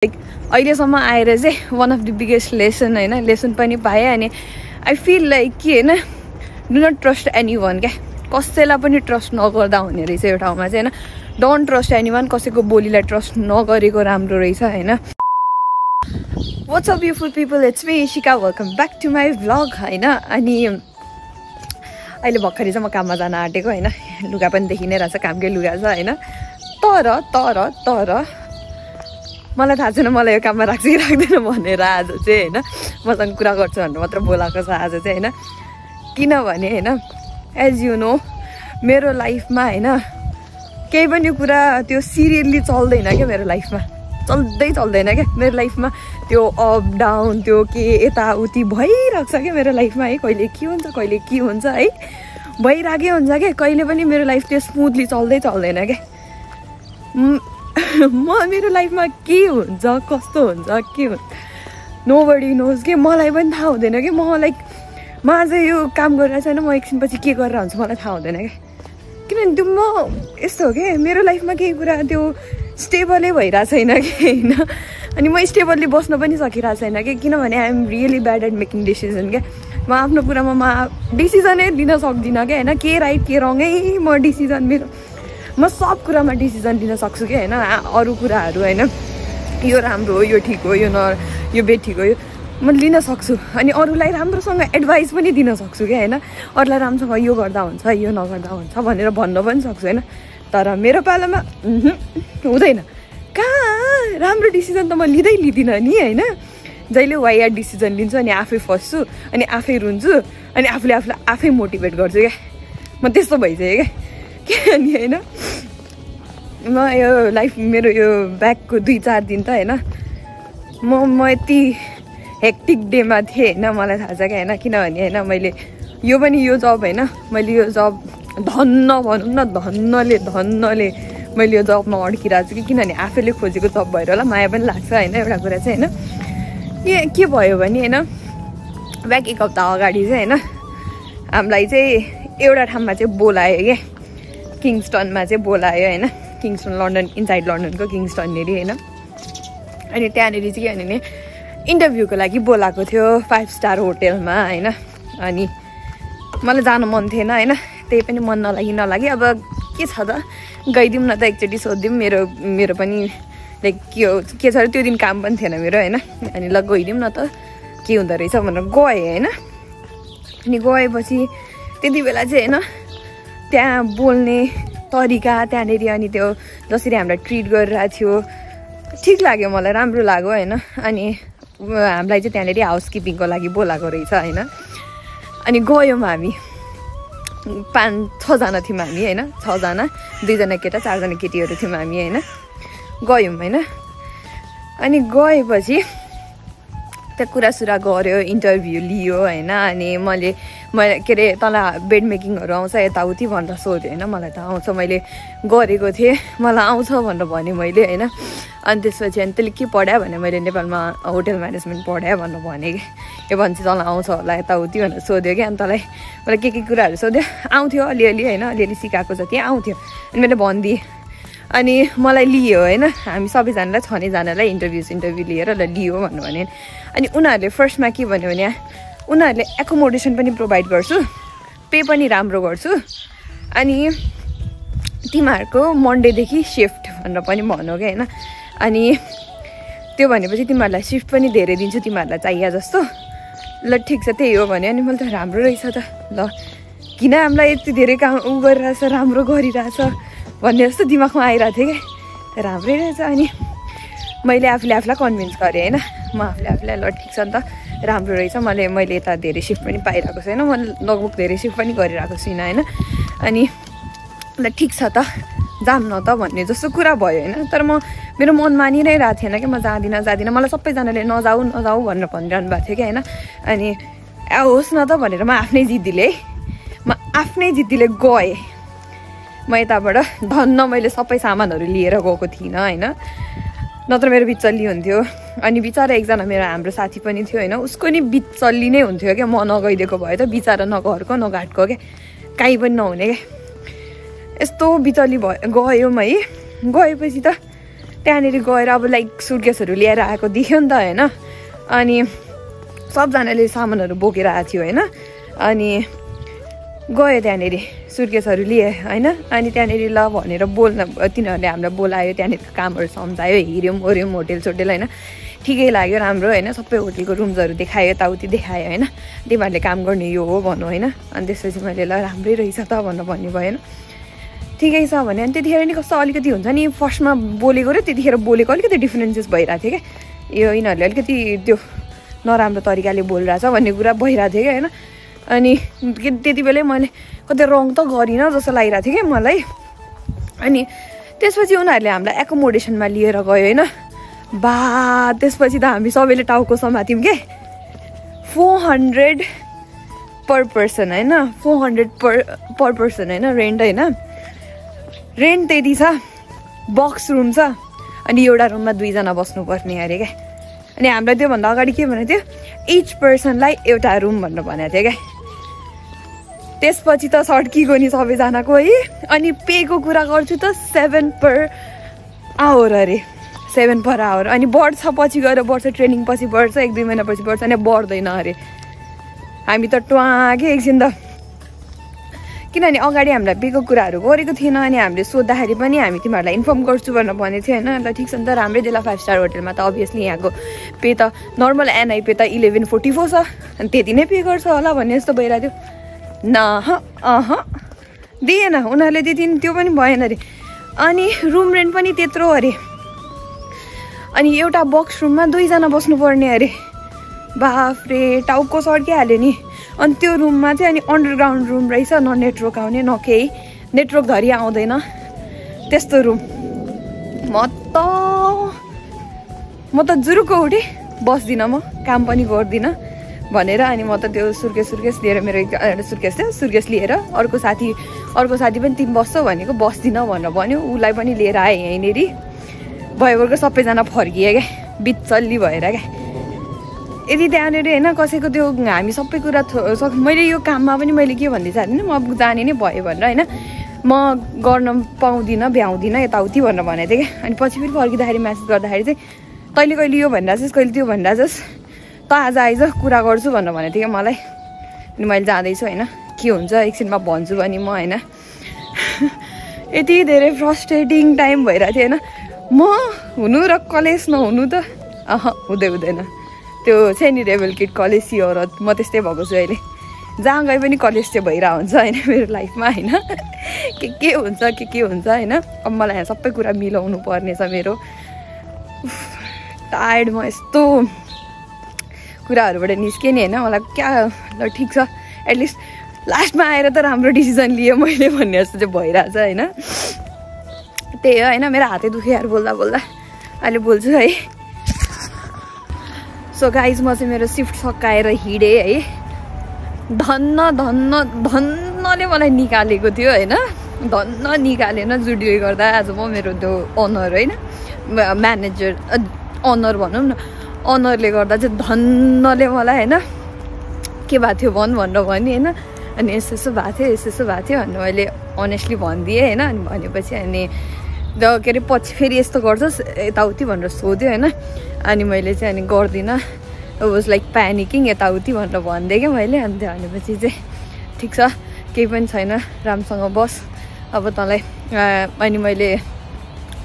like अहिलेसम्म आएर चाहिँ one of the biggest lesson हैन लेसन पनि पाएँ अनि आई फिल लाइक कि हैन do not trust anyone क्या कसैलाई पनि ट्रस्ट नगर्दा हुने रहेछ यो ठाउँमा चाहिँ हैन डोन्ट ट्रस्ट एनी वान कसैको बोलीलाई ट्रस्ट नगरेको राम्रो रहेछ हैन what's up beautiful people it's me Ishika welcome back to my vlog हैन अनि अहिले भर्खरै चाहिँ म काममा जान आँटेको हैन लुगा पनि देखि नै रहेछ कामकै लुगा छ हैन तर मलाई थाहा छैन मलाई यो काममा राख्छ कि राख्दैन भनेर आज चाहिँ हैन मसँग कुरा गर्छु भनेर मात्र बोलाएको छ आज चाहिँ हैन किनभने हैन एज यु नो मेरो लाइफमा हैन केही पनि कुरा त्यो सिरियसली चल्दैन क्या मेरो लाइफमा चल्दैन क्या मेरो लाइफमा त्यो अप डाउन त्यो के यताउति भइरहेको छ क्या मेरो लाइफमा है कहिले के हुन्छ है भइरहेकै हुन्छ क्या कहिले पनि मेरो लाइफ त्यो स्मुथली चल्दैन क्या मेरो लाइफमा के हुन्छ कस्तो हुन्छ के हुन्छ नोबडी नोज के मलाई पनि थाहा हुँदैन कि म लाइक म आज यो काम गरिरहेको छैन म एकछिनपछि के गरेर हुन्छ मलाई थाहा हुँदैन क्या किनभने त्यो म यस्तो हो कि मेरो लाइफमा केही कुरा त्यो स्टेबलै भइरहेको छैन कि होइन अनि म स्टेबल्ली बस्न पनि सकिरहेको छैन कि किनभने I am really bad at making decision क्या म आफ्नो कुरामा म डिसिजनै दिन सक्दिनँ क्या होइन के राइट के रङै म डिसिजन मेरो म सब कुरामा डिसिजन लिन सक्छु कि होइन अरू कुराहरू होइन यो राम्रो हो यो ठिक हो यो बेठिक हो यो म लिन सक्छु अनि अरूलाई राम्रोसँग एडभाइस पनि दिन सक्छु कि होइन अरूलाई राम्रोसँग यो गर्दा हुन्छ यो नगर्दा हुन्छ भनेर भन्न पनि सक्छु होइन तर मेरो पालामा हुँदैन कहाँ राम्रो डिसिजन त म लिँदिनँ नि होइन जहिले वाइयार डिसिजन लिन्छु अनि आफै फस्छु अनि आफै रुन्छु अनि आफूले आफूलाई आफै मोटिभेट गर्छु क्या म त्यस्तो भइसक्यो क्या अनि होइन म यो लाइफ मेरो यो ब्याकको 2-4 दिन त होइन म यति हेक्टिक डेमा थिएँ होइन मलाई थाहा छ क्या होइन किनभने होइन मैले यो पनि यो जब होइन मैले यो जब धन्न भनौँ न धन्नले मैले यो जबमा अड्किरहेको छु कि किनभने आफैले खोजेको जब भएर होला माया पनि लाग्छ होइन एउटा कुरा चाहिँ होइन के भयो भने होइन ब्याक 1 हप्ता अगाडि चाहिँ होइन हामीलाई चाहिँ एउटा ठाउँमा चाहिँ बोलायो क्या किङ्स्टनमा चाहिँ बोलायो होइन किङ्स्टन लन्डन इनसाइड लन्डनको किङ्स्टननेरि होइन अनि त्यहाँनिर चाहिँ के भने इन्टरभ्यूको लागि बोलाएको थियो 5 स्टार होटेलमा होइन अनि मलाई जानु मन थिएन होइन त्यही पनि मन नलागी अब के छ त गइदिउँ न त एकचोटि सोधिदिउँ मेरो पनि लाइक के छ त्यो दिन काम पनि थिएन मेरो होइन अनि ल गइदिउँ न त के हुँदो रहेछ भनेर गएँ होइन अनि गएपछि त्यति बेला चाहिँ होइन त्यहाँ बोल्ने तरिका त्यहाँनिर अनि त्यो जसरी हामीलाई ट्रिट गरिरहेको थियो ठिक लाग्यो मलाई राम्रो लाग्यो होइन अनि हामीलाई चाहिँ त्यहाँनिर हाउसकिपिङको लागि बोलाएको रहेछ होइन अनि गयौँ हामी 5-6 जना थियौँ हामी होइन 6 जना 2 जना केटा 4 जना केटीहरू थियौँ हामी होइन गयौँ होइन अनि गएपछि त्यहाँ कुरासुरा गऱ्यो इन्टरभ्यू लियो होइन अनि मैले के अरे तल बेड मेकिङहरू आउँछ यताउति भनेर सोध्यो होइन मलाई त आउँछ मैले गरेको थिएँ मलाई आउँछ भनेर भने मैले होइन अनि त्यसपछि अनि त्यसले के पढायो भने मैले नेपालमा होटेल म्यानेजमेन्ट पढाएँ भनेर भने कि यो भन्छ तँलाई आउँछ होला यताउति भनेर सोध्यो कि अनि तँलाई मलाई के कुराहरू सोध्यो आउँथ्यो अलिअलि होइन अलिअलि सिकाएको जति आउँथ्यो अनि मैले भनिदिएँ अनि मलाई लियो होइन हामी सबैजनालाई 6 जनालाई इन्टरभ्यू लिएर ल लियो भन्नु भने अनि उनीहरूले फर्स्टमा के भन्यो भने उनीहरूले एकोमोडेसन पनि प्रोभाइड गर्छु पे पनि राम्रो गर्छु अनि तिमीहरूको मन्डेदेखि सिफ्ट भनेर पनि भन्यो क्या होइन अनि त्यो भनेपछि तिमीहरूलाई सिफ्ट पनि धेरै दिन्छु तिमीहरूलाई चाहिए जस्तो ल ठिक छ त्यही हो भने अनि मैले त राम्रो रहेछ त ल किन हामीलाई यति धेरै काम गरिरहेछ राम्रो गरिरहेछ भन्ने जस्तो दिमागमा आइरहेको थियो क्या राम्रै रहेछ अनि मैले आफूलाई कन्भिन्स गरेँ होइन म आफूलाई ल ठिक छ नि त राम्रो रहेछ मैले यता धेरै सिफ्ट पनि पाइरहेको छैन म लगभग धेरै सिफ्ट पनि गरिरहेको छुइनँ होइन अनि ल ठिक छ त जाऊँ न त भन्ने जस्तो कुरा भयो होइन तर मेरो मन मानि नै रहेको थिएन कि म जाँदिनँ मलाई सबैजनाले नजाऊ भनेर भनिरहनु भएको थियो कि होइन अनि होस् न त भनेर म आफ्नै जिद्दीले गएँ म यताबाट धन्न मैले सबै सामानहरू लिएर गएको थिइनँ होइन नत्र मेरो बिचल्ली हुन्थ्यो अनि बिचरा एकजना मेरो हाम्रो साथी पनि थियो होइन उसको नि बिचल्ली नै हुन्थ्यो क्या म नगइदिएको भए त बिचरा न घरको न घाटको क्या काहीँ पनि नहुने क्या यस्तो बिचल्ली भयो गयौँ है गएपछि त त्यहाँनिर गएर अब लाइक सुटकेसहरू लिएर आएको देख्यो नि त होइन अनि सबजनाले सामानहरू बोकेर आएको थियो होइन अनि गयो त्यहाँनिर सुटकेसहरू लिए होइन अनि त्यहाँनिर ल भनेर बोल्न तिनीहरूले हामीलाई बोलायो त्यहाँनिर कामहरू सम्झायो हेऱ्यौँ ओऱ्यौँ होटेल सोटेल होइन ठिकै लाग्यो राम्रो होइन सबै होटेलको रुम्सहरू देखायो यताउति देखायो होइन तिमीहरूले काम गर्ने यो हो भन्नु होइन अनि त्यसपछि मैले ल राम्रै रहेछ त भनेर भन्नुभयो होइन ठिकै छ भने अनि त्यतिखेर नि कस्तो अलिकति हुन्छ नि फर्स्टमा बोलेको र त्यतिखेर बोलेको अलिकति डिफ्रेन्सेस भइरहेको थियो क्या यो यिनीहरूले अलिकति त्यो नराम्रो तरिकाले बोलिरहेछ भन्ने कुरा भइरहेको थियो क्या होइन अनि त्यति बेलै मैले कतै रङ त गरिनँ जस्तो लागिरहेको थियो क्या मलाई अनि त्यसपछि उनीहरूले हामीलाई एकोमोडेसनमा लिएर गयो होइन बा त्यसपछि त हामी सबैले टाउको समात्यौँ के 400 पर पर्सन होइन 400 पर पर्सन होइन रेन्ट होइन रेन्ट त्यति छ बक्स रुम छ अनि एउटा रुममा 2 जना बस्नुपर्ने अरे क्या अनि हामीलाई त्योभन्दा अगाडि के भनेको थियो इच पर्सनलाई एउटा रुम भनेर भनेको थियो क्या त्यसपछि त सड्किगयो नि सबैजनाको है अनि पेको कुरा गर्छु त 7 पर आवर अरे 7 पर आवर अनि बढ्छ पछि गएर बढ्छ ट्रेनिङ पछि बढ्छ 1-2 महिना पछि बढ्छ अनि बढ्दैन अरे हामी त ट्वाके एकछिन त किनभने अगाडि हामीलाई पेको कुराहरू गरेको थिएन अनि हामीले सोद्धाखेरि पनि हामी तिमीहरूलाई इन्फर्म गर्छु भनेर भनेको थियो होइन ल ठिक छ नि त राम्रै देला 5 स्टार होटेलमा त अभियसली यहाँको पे त नर्मल एनआई पे त 1144 छ अनि त्यति नै पे गर्छ होला भन्ने जस्तो भइरहेको थियो दिएन उनीहरूले त्यति त्यो पनि भएन अरे अनि रुम रेन्ट पनि त्यत्रो अरे अनि एउटा बक्स रुममा 2 जना बस्नुपर्ने अरे बाफ्रे टाउको सड्किहाल्यो नि अनि त्यो रुममा चाहिँ अनि अन्डरग्राउन्ड रुम रहेछ न नेटवर्क आउने न केही नेटवर्क धरि आउँदैन त्यस्तो रुम म त जुरुको उठेँ बस्दिनँ म काम पनि गर्दिनँ भनेर अनि म त त्यो सुर्केस लिएर मेरो एउटा सुर्केस थियो सुर्केस लिएर अर्को साथी पनि तिमी बस्छौ भनेको बस्दिनँ भनेर भन्यो उसलाई पनि लिएर आएँ यहीँनिर भयोको सबैजना फर्कियो क्या बिचल्ली भएर क्या यदि त्यहाँनिर होइन कसैको त्यो हामी सबै कुरा मैले यो काममा पनि मैले के भन्दै चाहदिनँ म जाने नै भयो भनेर होइन म गर्न पाउँदिनँ भ्याउँदिनँ यताउति भनेर भनेको थिएँ क्या अनि पछि फेरि फर्किँदाखेरि म्यासेज गर्दाखेरि चाहिँ तैँले कहिले यो भनिरहेछस् कहिले त्यो भनिरहेछस् त आज आइज कुरा गर्छु भनेर भनेको थिएँ क्या मलाई अनि मैले जाँदैछु होइन के हुन्छ एकछिनमा भन्छु भने म होइन यति धेरै फ्रस्ट्रेटिङ टाइम भइरहेको थियो होइन म हुनु र कलेज नहुनु त हुँदैन त्यो चाहिँ नि रेबल किड कलेज सियोरत म त्यस्तै भएको छु अहिले जहाँ गए पनि कलेज चाहिँ भइरहेको हुन्छ होइन मेरो लाइफमा होइन के हुन्छ के हुन्छ होइन अब मलाई यहाँ सबै कुरा मिलाउनु पर्ने छ मेरो टायर्ड म यस्तो कुराहरूबाट निस्केँ नि होइन मलाई क्या ल ठिक छ एटलिस्ट लास्टमा आएर त राम्रो डिसिजन लिएँ मैले भन्ने जस्तो चाहिँ भइरहेछ होइन त्यही हो होइन मेरो हातै दुख्यो यार बोल्दा अहिले बोल्छु है सो गाइज म चाहिँ मेरो सिफ्ट सकाएर हिँडेँ है धन्नले मलाई निकालेको थियो होइन धन्न निकालेन जुडीले गर्दा आज म मेरो त्यो ओनर होइन म्यानेजर ओनर भनौँ न ओनरले गर्दा चाहिँ धन्नले मलाई होइन के भएको थियो भनेर भने होइन अनि यसो भएको थियो भनेर मैले अनेस्टली भनिदिएँ होइन अनि भनेपछि अनि के अरे पछि फेरि यस्तो गर्छस् यताउति भनेर सोध्यो होइन अनि मैले चाहिँ अनि गर्दिनँ वाज लाइक प्यानिकिङ यताउति भनेर भनिदिएँ क्या मैले अनि त्यो भनेपछि चाहिँ ठिक छ केही पनि छैन राम्रोसँग बस अब तँलाई अनि मैले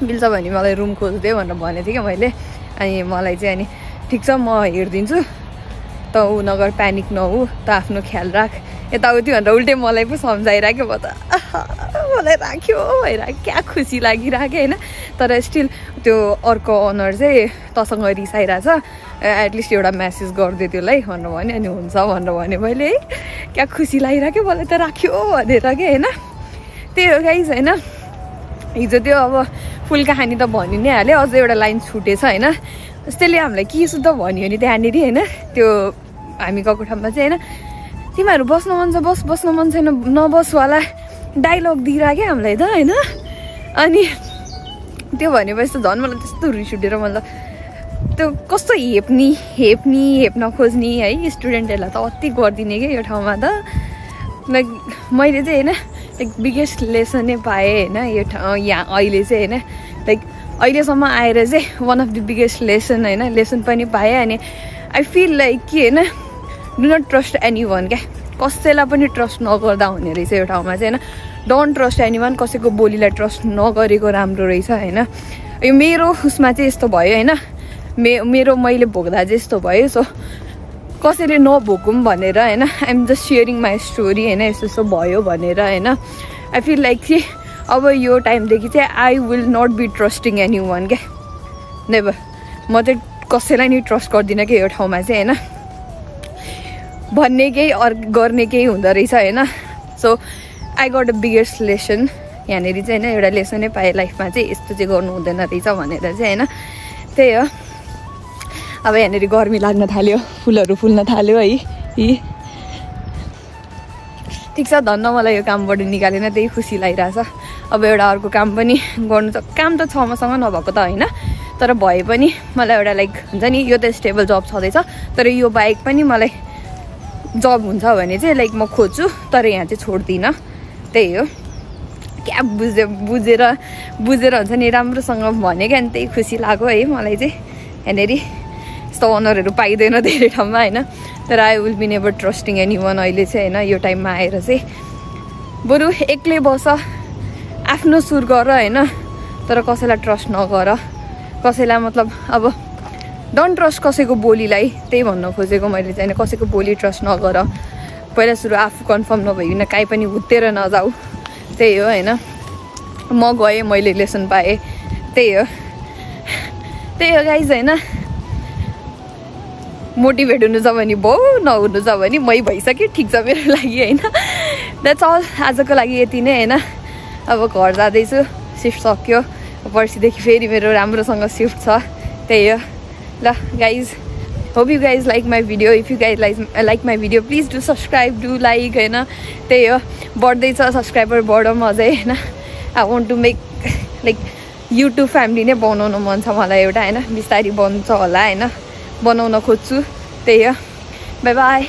मिल्छ भने मलाई रुम खोजिदियो भनेर भनेको थिएँ क्या मैले अनि मलाई चाहिँ अनि ठिक छ म हेरिदिन्छु त ऊ नगर प्यानिक नहु त आफ्नो ख्याल राख यताउति भनेर उल्टै मलाई पो सम्झाइराख्यो म त मलाई राख्यो भइरहेको क्या खुसी लागिरहेको होइन तर स्टिल त्यो अर्को ओनर चाहिँ तसँग रिसाइरहेछ एटलिस्ट एउटा म्यासेज गरिदियो त्यसलाई भनेर भने अनि हुन्छ भनेर भने मैले है क्या खुसी लागिरहेको मलाई त राख्यो भनेर के होइन त्यही हो गाइस होइन हिजो त्यो अब फुल कहानी त भनि नै हाल्यो अझै एउटा लाइन छुटेछ होइन त्यसले हामीलाई के सुध भन्यो नि त्यहाँनिर होइन त्यो हामी गएको ठाउँमा चाहिँ होइन तिमीहरू बस्नु मन छ बस्नु मन छैन नबस होला डाइलग दिइरहेको क्या हामीलाई त होइन अनि त्यो भनेपछि त झन् मलाई त्यस्तो रिस उठेर मलाई त्यो कस्तो हेप्न खोज्ने है स्टुडेन्टहरूलाई त अति गरिदिने क्या यो ठाउँमा त लाइक मैले चाहिँ होइन लाइक बिगेस्ट लेसनै पाएँ होइन यो यहाँ अहिले चाहिँ होइन लाइक अहिलेसम्म आएर चाहिँ one of the biggest lesson होइन लेसन पनि पाएँ अनि आई फिल लाइक कि होइन do not trust anyone क्या कसैलाई पनि ट्रस्ट नगर्दा हुने रहेछ यो ठाउँमा चाहिँ होइन डोन्ट ट्रस्ट एनी वान कसैको बोलीलाई ट्रस्ट नगरेको राम्रो रहेछ होइन यो मेरो उसमा चाहिँ यस्तो भयो होइन मेरो मैले भोग्दा चाहिँ यस्तो भयो सो कसैले नभोगौँ भनेर होइन I'm just sharing my story होइन यस्तो यस्तो भयो भनेर होइन आई फिल लाइक कि अब यो टाइमदेखि चाहिँ I will not be trusting anyone क्या नेभर म चाहिँ कसैलाई नि ट्रस्ट गर्दिनँ कि यो ठाउँमा चाहिँ होइन भन्ने केही गर्ने केही हुँदो रहेछ होइन so I got a biggest lesson यहाँनिर चाहिँ होइन एउटा लेसनै पाएँ लाइफमा चाहिँ यस्तो चाहिँ गर्नु हुँदैन रहेछ भनेर चाहिँ होइन त्यही हो अब यहाँनिर गर्मी लाग्न थाल्यो फुलहरू फुल्न थाल्यो है यी ठिक छ धन्न मलाई यो कामबाट निकालेन त्यही खुसी लागिरहेछ अब एउटा अर्को काम पनि गर्नु छ काम त छ मसँग नभएको त होइन तर भए पनि मलाई एउटा लाइक हुन्छ नि यो त स्टेबल जब छँदैछ तर यो बाहेक पनि मलाई जब हुन्छ भने चाहिँ लाइक म खोज्छु तर यहाँ चाहिँ छोड्दिनँ त्यही हो क्या बुझेर हुन्छ नि राम्रोसँग भने क्या अनि त्यही खुसी लाग्यो है मलाई चाहिँ यहाँनिर यस्तो अनरहरू पाइँदैन धेरै ठाउँमा होइन तर I will be never trusting anyone अहिले चाहिँ होइन यो टाइममा आएर चाहिँ बरु एक्लै बस आफ्नो सुर गर होइन तर कसैलाई ट्रस्ट नगर कसैलाई मतलब अब डोन्ट ट्रस्ट कसैको बोलीलाई त्यही भन्न खोजेको मैले चाहिँ कसैको बोली ट्रस्ट नगर पहिला सुरु आफू कन्फर्म नभइकन काहीँ पनि हुत्तेर नजाऊ त्यही हो होइन म गएँ मैले लेसन पाएँ त्यही हो गाइज होइन मोटिभेट हुनु छ भने भाउ नहुनु छ भने मै भइसक्यो ठिक छ मेरो लागि होइन द्याट्स अल आजको लागि यति नै होइन अब घर जाँदैछु सिफ्ट सक्यो पर्सिदेखि फेरि मेरो राम्रोसँग सिफ्ट छ त्यही हो ल guys hope you guys like my video if you guys like my video please do subscribe do like होइन त्यही हो बढ्दैछ सब्सक्राइबर बढौँ अझै होइन I want to make like YouTube family नै बनाउनु मन छ मलाई एउटा होइन बिस्तारै बन्छ होला होइन बनाउन खोज्छु त्यही हो बाई बाई